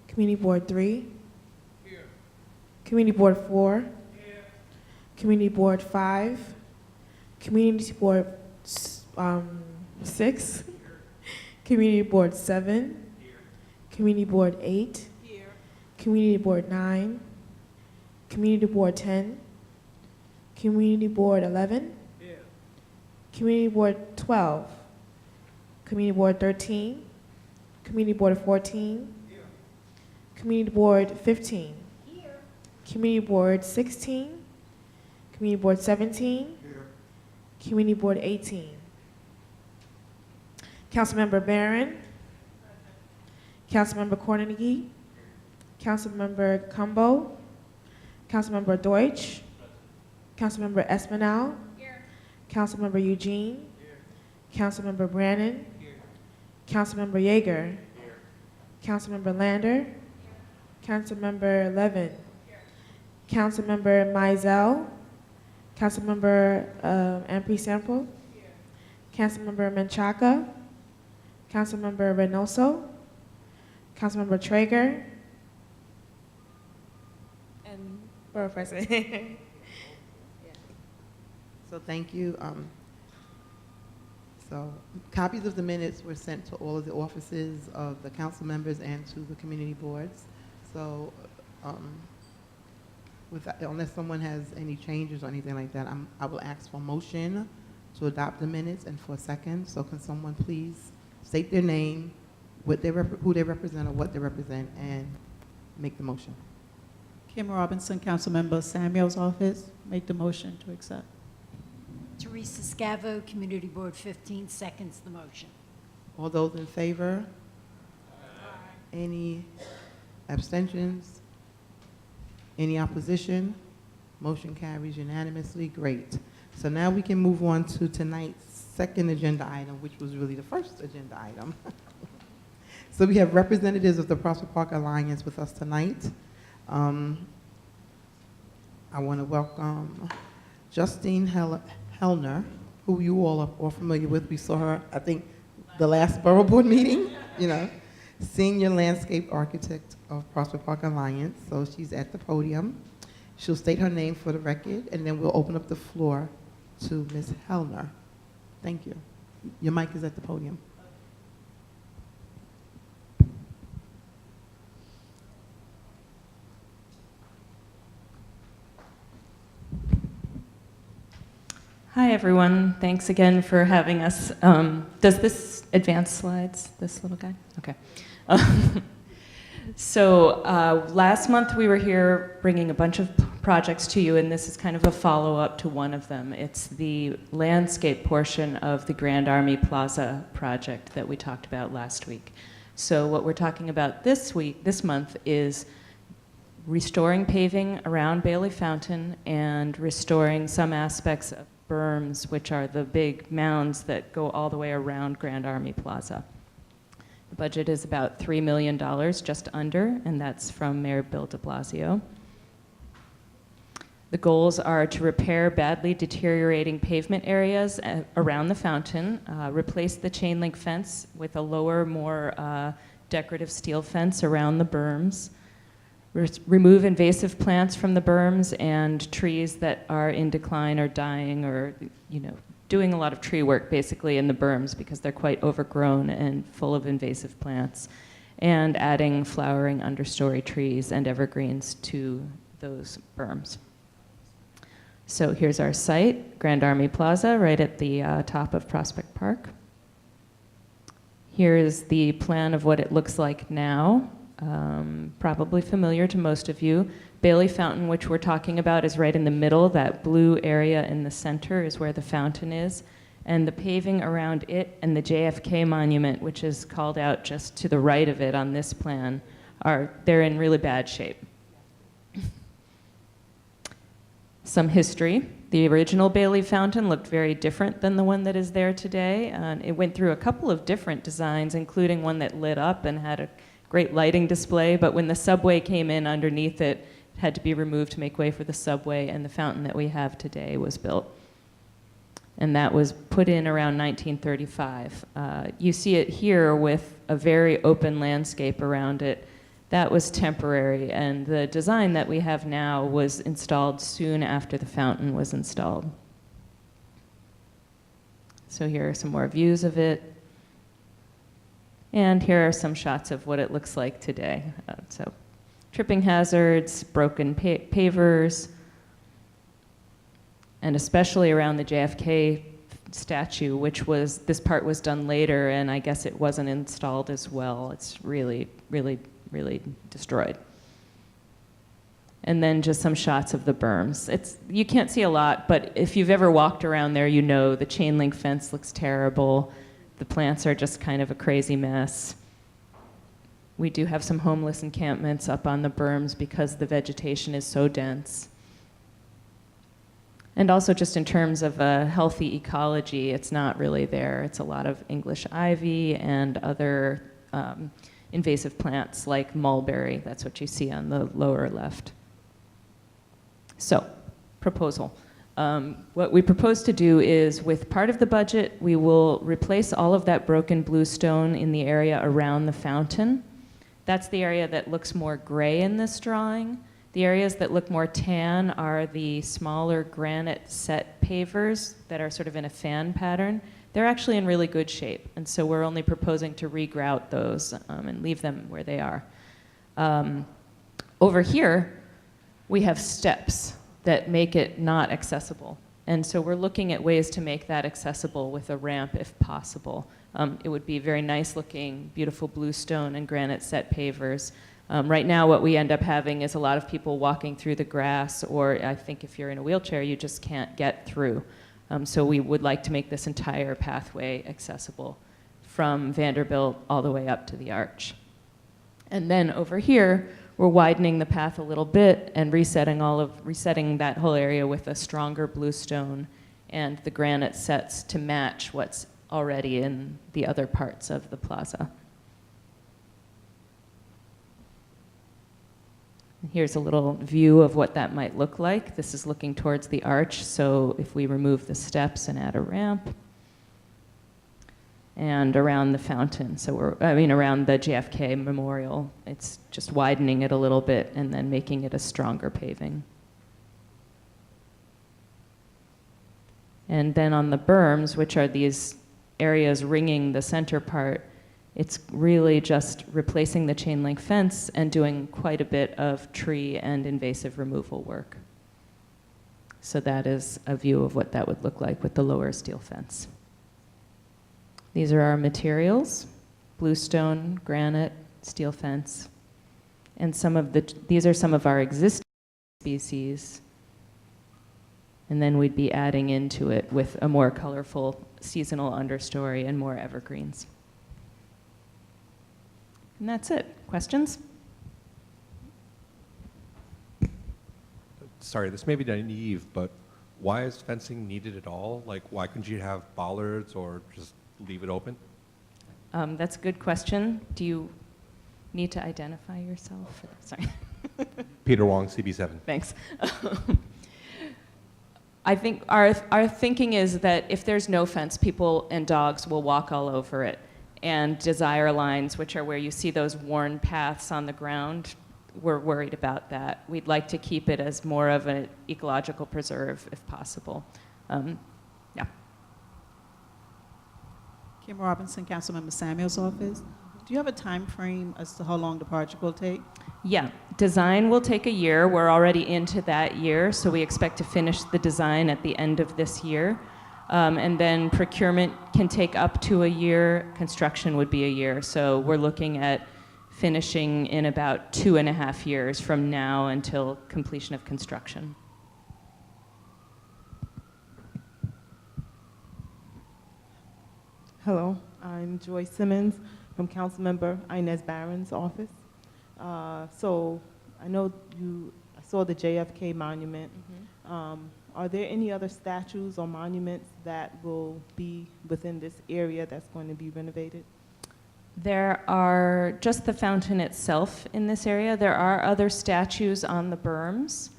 [SPEAKER 6] Community Board 3,
[SPEAKER 4] Here.
[SPEAKER 6] Community Board 4,
[SPEAKER 4] Here.
[SPEAKER 6] Community Board 5, Community Board 6, Community Board 7, Community Board 8, Community Board 9, Community Board 10, Community Board 11, Community Board 12, Community Board 13, Community Board 14, Community Board 15, Community Board 16, Community Board 17, Community Board 18. Councilmember Barron, Councilmember Cornegie, Councilmember Cumbo, Councilmember Deutsch, Councilmember Espinal, Councilmember Eugene, Councilmember Brannon, Councilmember Yeager, Councilmember Lander, Councilmember Levin, Councilmember Mizell, Councilmember Ampry Sample, Councilmember Menchaca, Councilmember Reynoso, Councilmember Traeger, and Borough President.
[SPEAKER 1] So thank you. So copies of the minutes were sent to all of the offices of the council members and to the community boards. So unless someone has any changes or anything like that, I will ask for a motion to adopt the minutes and for a second. So can someone please state their name, who they represent or what they represent, and make the motion.
[SPEAKER 7] Kim Robinson, Councilmember Samuel's office, make the motion to accept.
[SPEAKER 8] Teresa Scavo, Community Board 15, seconds the motion.
[SPEAKER 1] All those in favor? Any abstentions? Any opposition? Motion carries unanimously. Great. So now we can move on to tonight's second agenda item, which was really the first agenda item. So we have representatives of the Prospect Park Alliance with us tonight. I want to welcome Justine Hellner, who you all are all familiar with. We saw her, I think, the last Borough Board meeting, Senior Landscape Architect of Prospect Park Alliance. So she's at the podium. She'll state her name for the record, and then we'll open up the floor to Ms. Hellner. Thank you. Your mic is at the podium.
[SPEAKER 9] Hi, everyone. Thanks again for having us. Does this advance slides, this little guy? Okay. So last month we were here bringing a bunch of projects to you, and this is kind of a follow-up to one of them. It's the landscape portion of the Grand Army Plaza project that we talked about last week. So what we're talking about this month, is restoring paving around Bailey Fountain and restoring some aspects of berms, which are the big mounds that go all the way around Grand Army Plaza. The budget is about $3 million, just under, and that's from Mayor Bill de Blasio. The goals are to repair badly deteriorating pavement areas around the fountain, replace the chain link fence with a lower, more decorative steel fence around the berms, remove invasive plants from the berms and trees that are in decline or dying, or doing a lot of tree work basically in the berms because they're quite overgrown and full of invasive plants, and adding flowering understory trees and evergreens to those berms. So here's our site, Grand Army Plaza, right at the top of Prospect Park. Here's the plan of what it looks like now. Probably familiar to most of you. Bailey Fountain, which we're talking about, is right in the middle. That blue area in the center is where the fountain is. And the paving around it and the JFK monument, which is called out just to the right of it on this plan, they're in really bad shape. Some history. The original Bailey Fountain looked very different than the one that is there today. It went through a couple of different designs, including one that lit up and had a great lighting display, but when the subway came in underneath it, it had to be removed to make way for the subway, and the fountain that we have today was built. And that was put in around 1935. You see it here with a very open landscape around it. That was temporary, and the design that we have now was installed soon after the fountain was installed. So here are some more views of it. And here are some shots of what it looks like today. So tripping hazards, broken pavers, and especially around the JFK statue, this part was done later, and I guess it wasn't installed as well. It's really, really, really destroyed. And then just some shots of the berms. You can't see a lot, but if you've ever walked around there, you know the chain link fence looks terrible. The plants are just kind of a crazy mess. We do have some homeless encampments up on the berms because the vegetation is so dense. And also just in terms of a healthy ecology, it's not really there. It's a lot of English ivy and other invasive plants like mulberry. That's what you see on the lower left. So, proposal. What we propose to do is, with part of the budget, we will replace all of that broken bluestone in the area around the fountain. That's the area that looks more gray in this drawing. The areas that look more tan are the smaller granite set pavers that are sort of in a fan pattern. They're actually in really good shape, and so we're only proposing to regrout those and leave them where they are. Over here, we have steps that make it not accessible. And so we're looking at ways to make that accessible with a ramp if possible. It would be very nice looking, beautiful bluestone and granite set pavers. Right now what we end up having is a lot of people walking through the grass, or I think if you're in a wheelchair, you just can't get through. So we would like to make this entire pathway accessible from Vanderbilt all the way up to the arch. And then over here, we're widening the path a little bit and resetting that whole area with a stronger bluestone and the granite sets to match what's already in the other parts of the plaza. Here's a little view of what that might look like. This is looking towards the arch, so if we remove the steps and add a ramp, and around the fountain, around the JFK Memorial, it's just widening it a little bit and then making it a stronger paving. And then on the berms, which are these areas ringing the center part, it's really just replacing the chain link fence and doing quite a bit of tree and invasive removal work. So that is a view of what that would look like with the lower steel fence. These are our materials: bluestone, granite, steel fence. And these are some of our existing species. And then we'd be adding into it with a more colorful seasonal understory and more evergreens. And that's it. Questions?
[SPEAKER 5] Sorry, this may be naive, but why is fencing needed at all? Like, why couldn't you have bollards or just leave it open?
[SPEAKER 9] That's a good question. Do you need to identify yourself? Sorry.
[SPEAKER 5] Peter Wong, CB7.
[SPEAKER 9] Thanks. I think our thinking is that if there's no fence, people and dogs will walk all over it. And desire lines, which are where you see those worn paths on the ground, we're worried about that. We'd like to keep it as more of an ecological preserve if possible. Yeah.
[SPEAKER 7] Kim Robinson, Councilmember Samuel's office. Do you have a time frame as to how long the project will take?
[SPEAKER 9] Yeah, design will take a year. We're already into that year, so we expect to finish the design at the end of this year. And then procurement can take up to a year. Construction would be a year. So we're looking at finishing in about 2.5 years from now until completion of construction.
[SPEAKER 10] Hello, I'm Joyce Simmons from Councilmember Inez Barron's office. So I know I saw the JFK monument. Are there any other statues or monuments that will be within this area that's going to be renovated?
[SPEAKER 9] There are just the fountain itself in this area. There are other statues on the berms.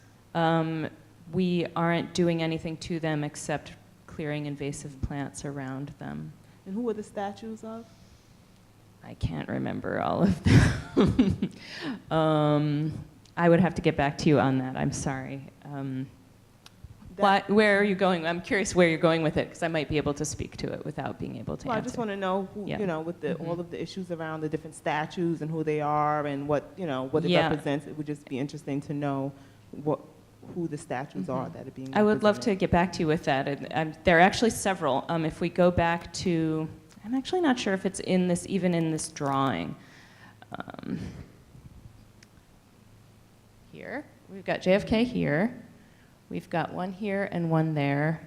[SPEAKER 9] We aren't doing anything to them except clearing invasive plants around them.
[SPEAKER 10] And who are the statues of?
[SPEAKER 9] I can't remember all of them. I would have to get back to you on that. I'm sorry. Where are you going? I'm curious where you're going with it, because I might be able to speak to it without being able to
[SPEAKER 10] Well,
[SPEAKER 9] answer.
[SPEAKER 10] I just want to know, who,
[SPEAKER 9] Yeah.
[SPEAKER 10] with all of the issues around the different statues and who they are and what it
[SPEAKER 9] Yeah.
[SPEAKER 10] represents. It would just be interesting to know who the statues are that are being
[SPEAKER 9] I would love to
[SPEAKER 10] represented.
[SPEAKER 9] get back to you with that. There are actually several. If we go back to, I'm actually not sure if it's even in this drawing. Here, we've got JFK here. We've got one here and one there.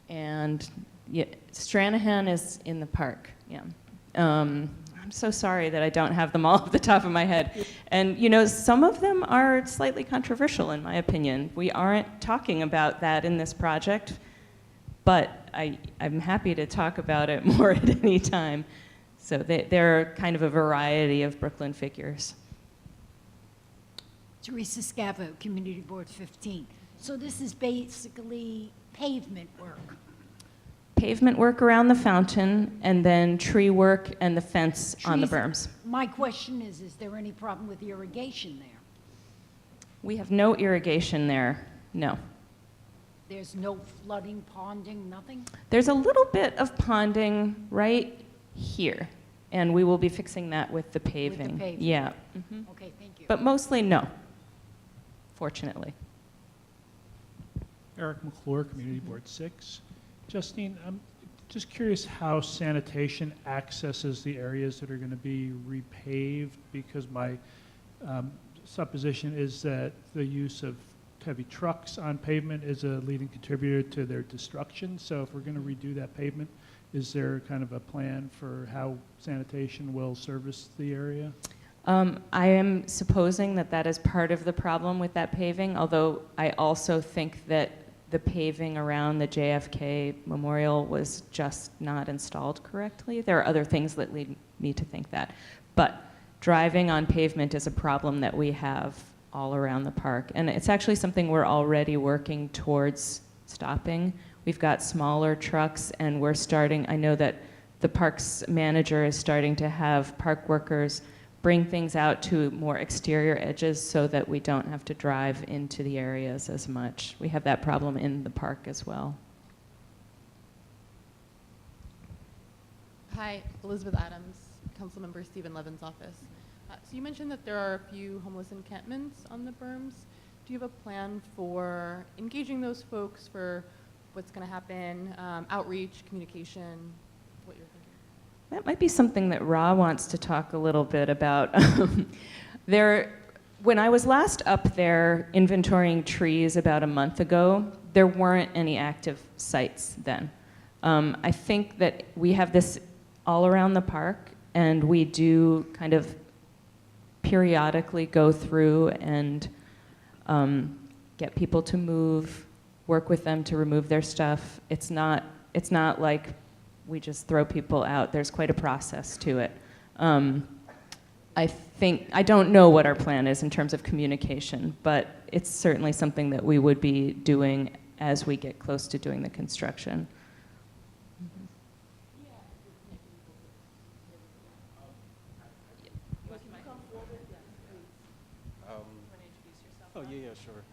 [SPEAKER 9] And yeah, Stranahan is in the park. Yeah. I'm so sorry that I don't have them all off the top of my head. And some of them are slightly controversial in my opinion. We aren't talking about that in this project, but I'm happy to talk about it more at any time. So there are kind of a variety of Brooklyn figures.
[SPEAKER 8] Teresa Scavo, Community Board 15. So this is basically pavement work.
[SPEAKER 9] Pavement work around the fountain, and then tree work and the fence on the
[SPEAKER 8] Trees-
[SPEAKER 9] berms.
[SPEAKER 8] My question is there any problem with irrigation there?
[SPEAKER 9] We have no irrigation there, no.
[SPEAKER 8] There's no flooding, ponding, nothing?
[SPEAKER 9] There's a little bit of ponding right here, and we will be fixing that with the paving.
[SPEAKER 8] paving.
[SPEAKER 9] Yeah.
[SPEAKER 8] Okay, thank you.
[SPEAKER 9] But mostly no, fortunately.
[SPEAKER 11] Eric McClure, Community Board 6. Justine, I'm just curious how sanitation accesses the areas that are going to be repaved, because my supposition is that the use of heavy trucks on pavement is a leading contributor to their destruction. So if we're going to redo that pavement, is there kind of a plan for how sanitation will service the area?
[SPEAKER 9] I am supposing that is part of the problem with that paving, although I also think that the paving around the JFK Memorial was just not installed correctly. There are other things that lead me to think that. But driving on pavement is a problem that we have all around the park. And it's actually something we're already working towards stopping. We've got smaller trucks, and we're starting, I know that the parks manager is starting to have park workers bring things out to more exterior edges so that we don't have to drive into the areas as much. We have that problem in the park as well.
[SPEAKER 12] Hi, Elizabeth Adams, Councilmember Stephen Levin's office. So you mentioned that there are a few homeless encampments on the berms. Do you have a plan for engaging those folks for what's going to happen, outreach, communication, what you're thinking?
[SPEAKER 9] That might be something that Ra wants to talk a little bit about. When I was last up there inventorying trees about a month ago, there weren't any active sites then. I think that we have this all around the park, and we do kind of periodically go through and get people to move, work with them to remove their stuff. It's not like we just throw people out. There's quite a process to it. I don't know what our plan is in terms of communication, but it's certainly something that we would be doing as we get close to doing the construction.
[SPEAKER 13] Sure.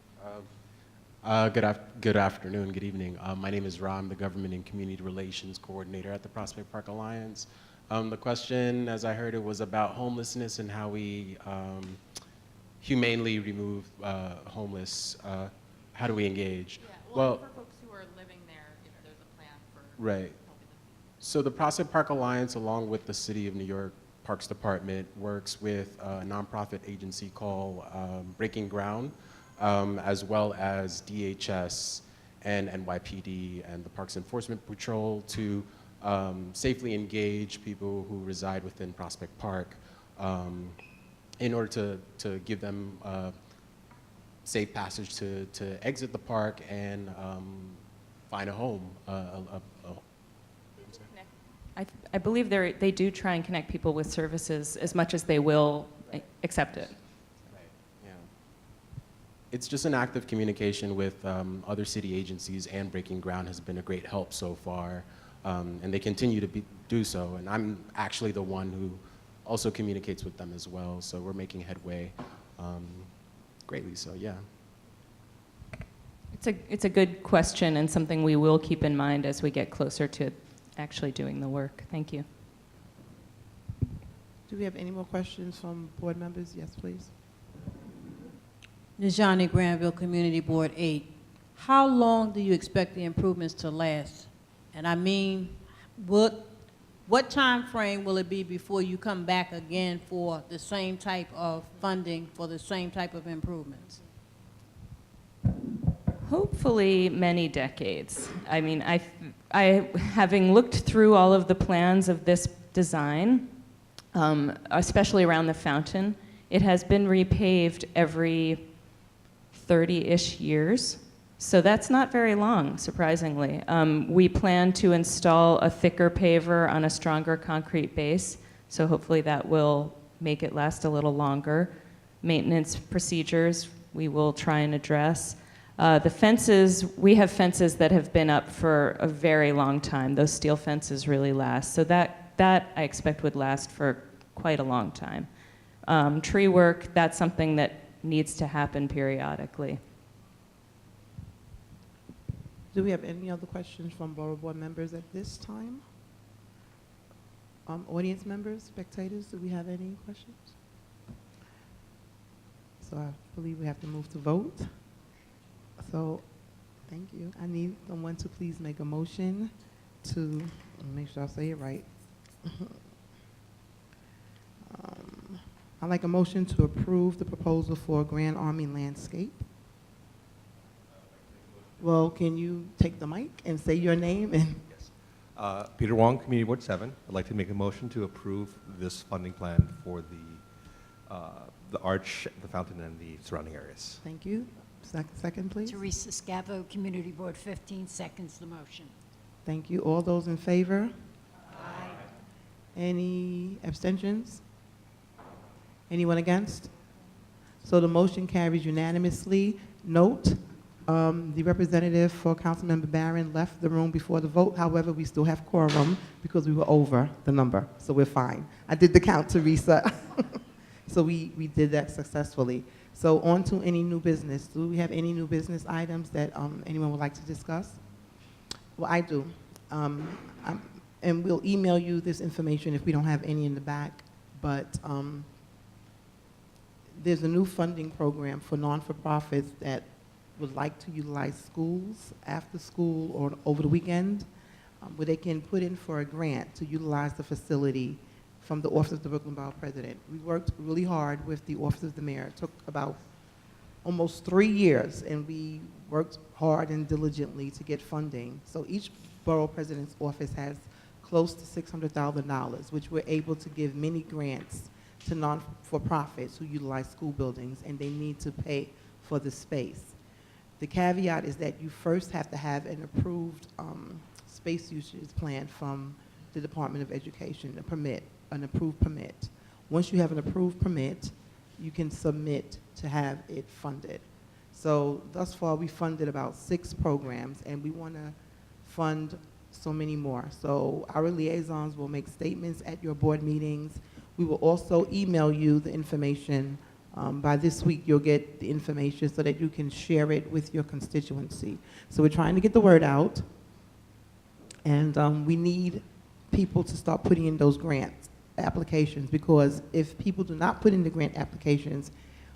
[SPEAKER 13] Good afternoon, good evening. My name is Ra. I'm the Government and Community Relations Coordinator at the Prospect Park Alliance. The question, as I heard it, was about homelessness and how we humanely remove homeless. How do we engage?
[SPEAKER 12] Yeah, well, for folks who are living there, if there's a plan for
[SPEAKER 13] Right.
[SPEAKER 12] helping them.
[SPEAKER 13] So the Prospect Park Alliance, along with the City of New York Parks Department, works with a nonprofit agency called Breaking Ground, as well as DHS and NYPD and the Parks Enforcement Patrol to safely engage people who reside within Prospect Park in order to give them safe passage to exit the park and find a home.
[SPEAKER 9] I believe they do try and connect people with services as much as they will accept it.
[SPEAKER 13] Right. Yeah. It's just an active communication with other city agencies, and Breaking Ground has been a great help so far, and they continue to do so. And I'm actually the one who also communicates with them as well, so we're making headway greatly. So yeah.
[SPEAKER 9] It's a good question and something we will keep in mind as we get closer to actually doing the work. Thank you.
[SPEAKER 1] Do we have any more questions from board members? Yes, please.
[SPEAKER 14] Najani Granville, Community Board 8. How long do you expect the improvements to last? And I mean, what time frame will it be before you come back again for the same type of funding for the same type of improvements?
[SPEAKER 9] Hopefully many decades. I mean, having looked through all of the plans of this design, especially around the fountain, it has been repaved every 30-ish years. So that's not very long, surprisingly. We plan to install a thicker paver on a stronger concrete base, so hopefully that will make it last a little longer. Maintenance procedures we will try and address. The fences, we have fences that have been up for a very long time. Those steel fences really last. So that I expect would last for quite a long time. Tree work, that's something that needs to happen periodically.
[SPEAKER 1] Do we have any other questions from Borough Board members at this time? Audience members, spectators, do we have any questions? So I believe we have to move to vote. So, thank you. I need someone to please make a motion to, make sure I say it right. I'd like a motion to approve the proposal for Grand Army Landscape. Well, can you take the mic and say your name? And
[SPEAKER 5] Yes. Peter Wong, Community Board 7. I'd like to make a motion to approve this funding plan for the arch, the fountain, and the surrounding areas.
[SPEAKER 1] thank you. Second, please.
[SPEAKER 8] Teresa Scavo, Community Board 15, seconds the motion.
[SPEAKER 1] Thank you. All those in favor? Aye. Any abstentions? Anyone against? So the motion carries unanimously. Note, the representative for Councilmember Barron left the room before the vote. However, we still have quorum because we were over the number, so we're fine. I did the count, Teresa. So we did that successfully. So on to any new business. Do we have any new business items that anyone would like to discuss? Well, I do. And we'll email you this information if we don't have any in the back. But there's a new funding program for non-for-profits that would like to utilize schools after school or over the weekend, where they can put in for a grant to utilize the facility from the Office of the Brooklyn Borough President. We worked really hard with the Office of the Mayor. It took about almost 3 years, and we worked hard and diligently to get funding. So each Borough President's office has close to $600,000, which we're able to give many grants to non-for-profits who utilize school buildings, and they need to pay for the space. The caveat is that you first have to have an approved space usage plan from the Department of Education, an approved permit. Once you have an approved permit, you can submit to have it funded. So thus far, we funded about 6 programs, and we want to fund so many more. So our liaisons will make statements at your board meetings. We will also email you the information. By this week, you'll get the information so that you can share it with your constituency. So we're trying to get the word out, and we need people to start putting in those grant applications, because if people do not put in the grant applications,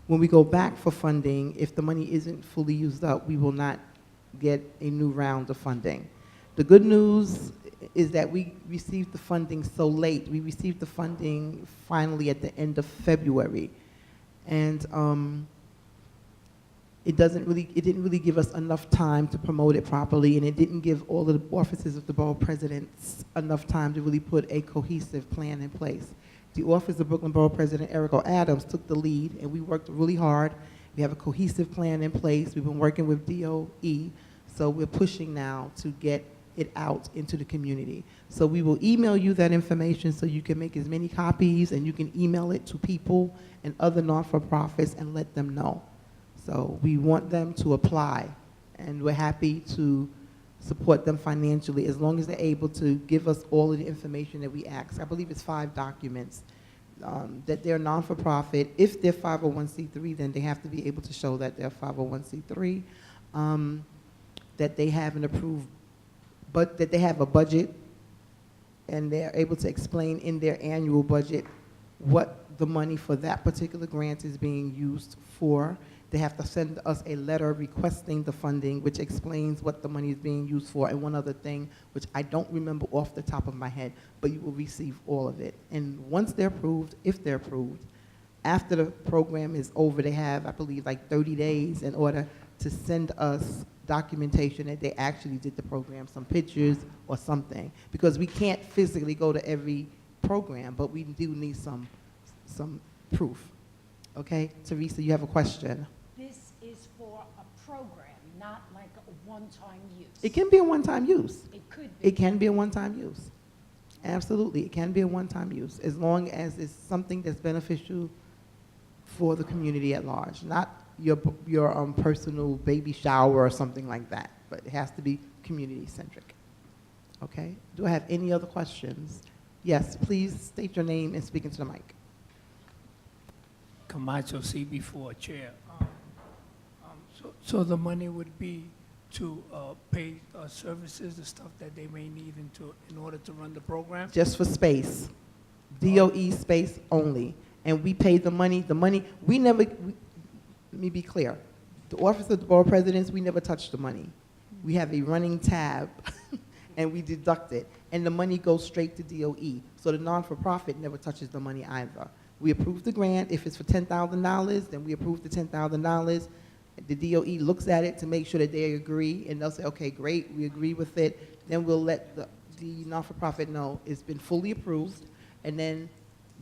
[SPEAKER 1] when we go back for funding, if the money isn't fully used up, we will not get a new round of funding. The good news is that we received the funding so late. We received the funding finally at the end of February. And it didn't really give us enough time to promote it properly, and it didn't give all of the offices of the borough presidents enough time to really put a cohesive plan in place. The office of Brooklyn Borough President Eric Adams took the lead, and we worked really hard. We have a cohesive plan in place. We've been working with DOE, so we're pushing now to get it out into the community. So we will email you that information so you can make as many copies, and you can email it to people and other non-for-profits and let them know. So we want them to apply, and we're happy to support them financially as long as they're able to give us all of the information that we ask. I believe it's 5 documents, that they're non-for-profit. If they're 501c3, then they have to be able to show that they're 501c3, that they have an approved, but that they have a budget, and they're able to explain in their annual budget what the money for that particular grant is being used for. They have to send us a letter requesting the funding, which explains what the money is being used for, and one other thing, which I don't remember off the top of my head, but you will receive all of it. And once they're approved, if they're approved, after the program is over, they have, I believe, like 30 days in order to send us documentation that they actually did the program, some pictures or something, because we can't physically go to every program, but we do need some proof. Okay, Teresa, you have a question?
[SPEAKER 8] This is for a program, not like a one-time use.
[SPEAKER 1] It can be a one-time use.
[SPEAKER 8] It could be.
[SPEAKER 1] It can be a one-time use. Absolutely, it can be a one-time use, as long as it's something that's beneficial for the community at large, not your personal baby shower or something like that, but it has to be community-centric. Okay, do I have any other questions? Yes, please state your name and speak into the mic.
[SPEAKER 15] Camacho, CB4 Chair. So the money would be to pay services, the stuff that they may need in order to run the program?
[SPEAKER 1] Just for space, DOE space only, and we pay the money, we never, let me be clear, the Office of the Borough Presidents, we never touch the money. We have a running tab, and we deduct it, and the money goes straight to DOE, so the non-for-profit never touches the money either. We approve the grant. If it's for $10,000, then we approve the $10,000. The DOE looks at it to make sure that they agree, and they'll say, okay, great, we agree with it. Then we'll let the non-for-profit know it's been fully approved, and then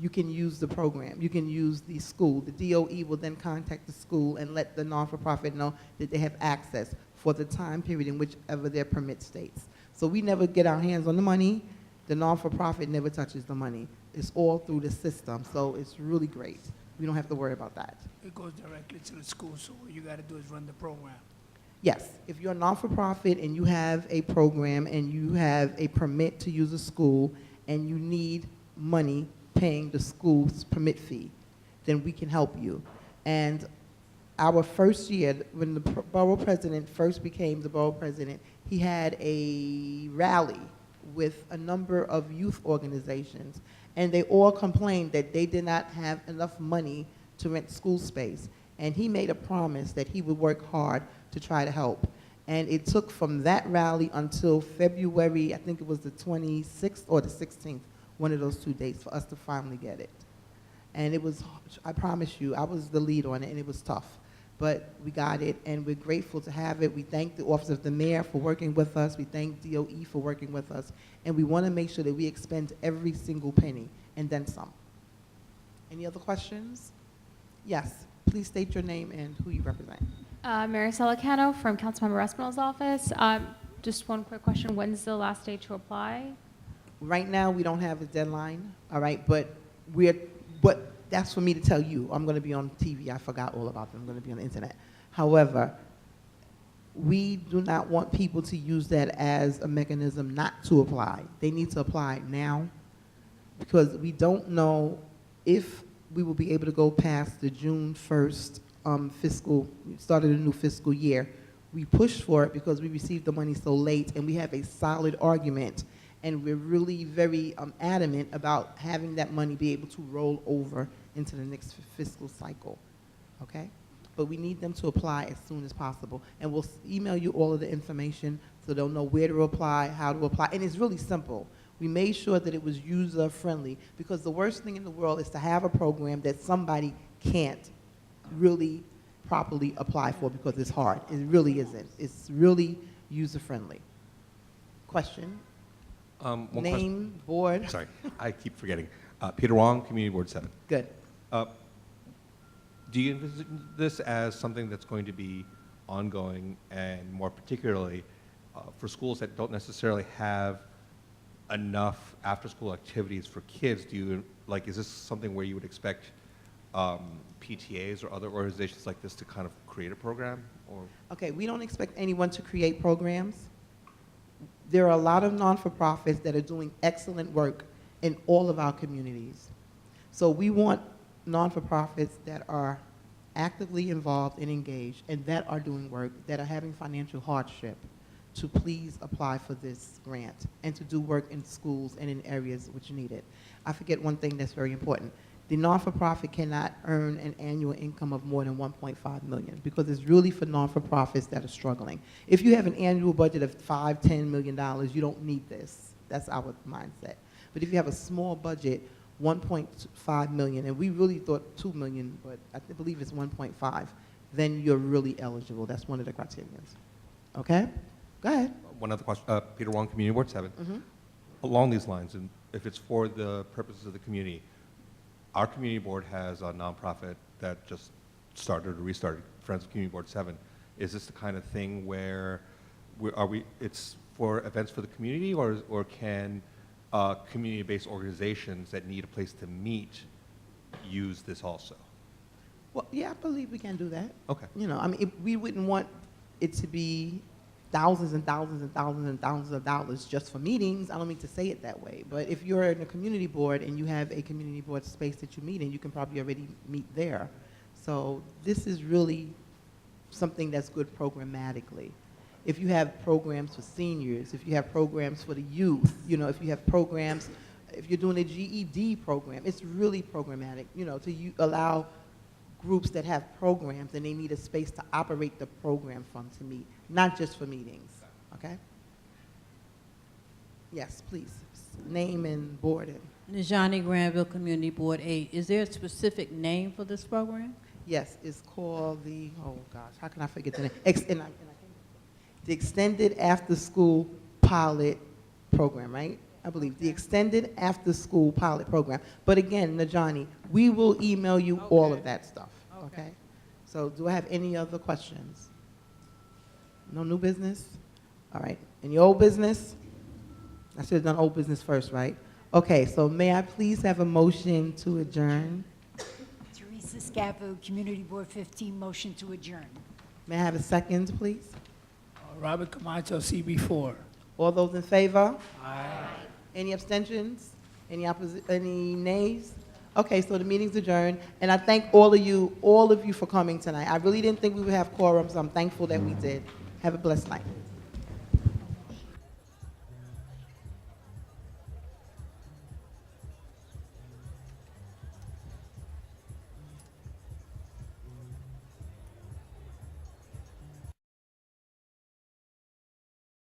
[SPEAKER 1] you can use the program. You can use the school. The DOE will then contact the school and let the non-for-profit know that they have access for the time period in whichever their permit states. So we never get our hands on the money. The non-for-profit never touches the money. It's all through the system, so it's really great. We don't have to worry about that.
[SPEAKER 15] It goes directly to the school, so all you gotta do is run the program.
[SPEAKER 1] Yes, if you're a non-for-profit and you have a program and you have a permit to use a school and you need money paying the school's permit fee, then we can help you. And our first year, when the borough president first became the borough president, he had a rally with a number of youth organizations, and they all complained that they did not have enough money to rent school space. And he made a promise that he would work hard to try to help. And it took from that rally until February, I think it was the 26th or the 16th, one of those 2 dates, for us to finally get it. And it was, I promise you, I was the lead on it, and it was tough. But we got it, and we're grateful to have it. We thank the Office of the Mayor for working with us. We thank DOE for working with us. And we want to make sure that we expend every single penny, and then some. Any other questions? Yes, please state your name and who you represent.
[SPEAKER 16] Maricela Cano from Councilmember Espinal's office. Just one quick question. When's the last day to apply?
[SPEAKER 1] Right now, we don't have a deadline, all right, but that's for me to tell you. I'm going to be on TV. I forgot all about them. I'm going to be on the internet. However, we do not want people to use that as a mechanism not to apply. They need to apply now, because we don't know if we will be able to go past the June 1st start of the new fiscal year. We pushed for it because we received the money so late, and we have a solid argument, and we're really very adamant about having that money be able to roll over into the next fiscal cycle, okay? But we need them to apply as soon as possible, and we'll email you all of the information so they'll know where to apply, how to apply, and it's really simple. We made sure that it was user-friendly, because the worst thing in the world is to have a program that somebody can't really properly apply for because it's hard. It really isn't. It's really user-friendly. Question? Name, board?
[SPEAKER 5] Sorry, I keep forgetting. Peter Wong, Community Board 7.
[SPEAKER 1] Good.
[SPEAKER 5] Do you envision this as something that's going to be ongoing, and more particularly for schools that don't necessarily have enough after-school activities for kids? Do you, like, is this something where you would expect PTAs or other organizations like this to kind of create a program? Or? Okay,
[SPEAKER 1] we don't expect anyone to create programs. There are a lot of non-for-profits that are doing excellent work in all of our communities. So we want non-for-profits that are actively involved and engaged and that are doing work, that are having financial hardship, to please apply for this grant and to do work in schools and in areas which need it. I forget one thing that's very important. The non-for-profit cannot earn an annual income of more than $1.5 million, because it's really for non-for-profits that are struggling. If you have an annual budget of $5, $10 million, you don't need this. That's our mindset. But if you have a small budget, 1.5 million, and we really thought 2 million, but I believe it's 1.5, then you're really eligible. That's one of the criteria. Okay? Go ahead.
[SPEAKER 5] One other question. Peter Wong, Community Board 7.
[SPEAKER 1] Mm-hmm.
[SPEAKER 5] Along these lines, and if it's for the purposes of the community, our community board has a nonprofit that just started or restarted, Friends of Community Board 7. Is this the kind of thing where it's for events for the community, or can community-based organizations that need a place to meet use this also?
[SPEAKER 1] Well, yeah, I believe we can do that.
[SPEAKER 5] Okay.
[SPEAKER 1] You know, I mean, we wouldn't want it to be thousands and thousands and thousands and thousands of dollars just for meetings. I don't mean to say it that way, but if you're in a community board and you have a community board space that you meet in, you can probably already meet there. So this is really something that's good programmatically. If you have programs for seniors, if you have programs for the youth, you know, if you have programs, if you're doing a GED program, it's really programmatic, you know, to allow groups that have programs and they need a space to operate the program from to meet, not just for meetings, okay? Yes, please, name and board it.
[SPEAKER 14] Najani Granville Community Board 8. Is there a specific name for this program?
[SPEAKER 1] Yes, it's called the, oh gosh, how can I forget the name? The Extended After School Pilot Program, right? I believe, the Extended After School Pilot Program. But again, Najani, we will email you all of that stuff, okay? So do I have any other questions? No new business? All right, any old business? I should have done old business first, right? Okay, so may I please have a motion to adjourn?
[SPEAKER 8] Teresa Lisa Scafo, Community Board 15, motion to adjourn.
[SPEAKER 1] May I have a second, please?
[SPEAKER 15] Robert Camacho, CB4.
[SPEAKER 1] All those in favor? Aye. Any abstentions? Any nays? Okay, so the meeting's adjourned, and I thank all of you for coming tonight. I really didn't think we would have quorum, so I'm thankful that we did. Have a blessed night.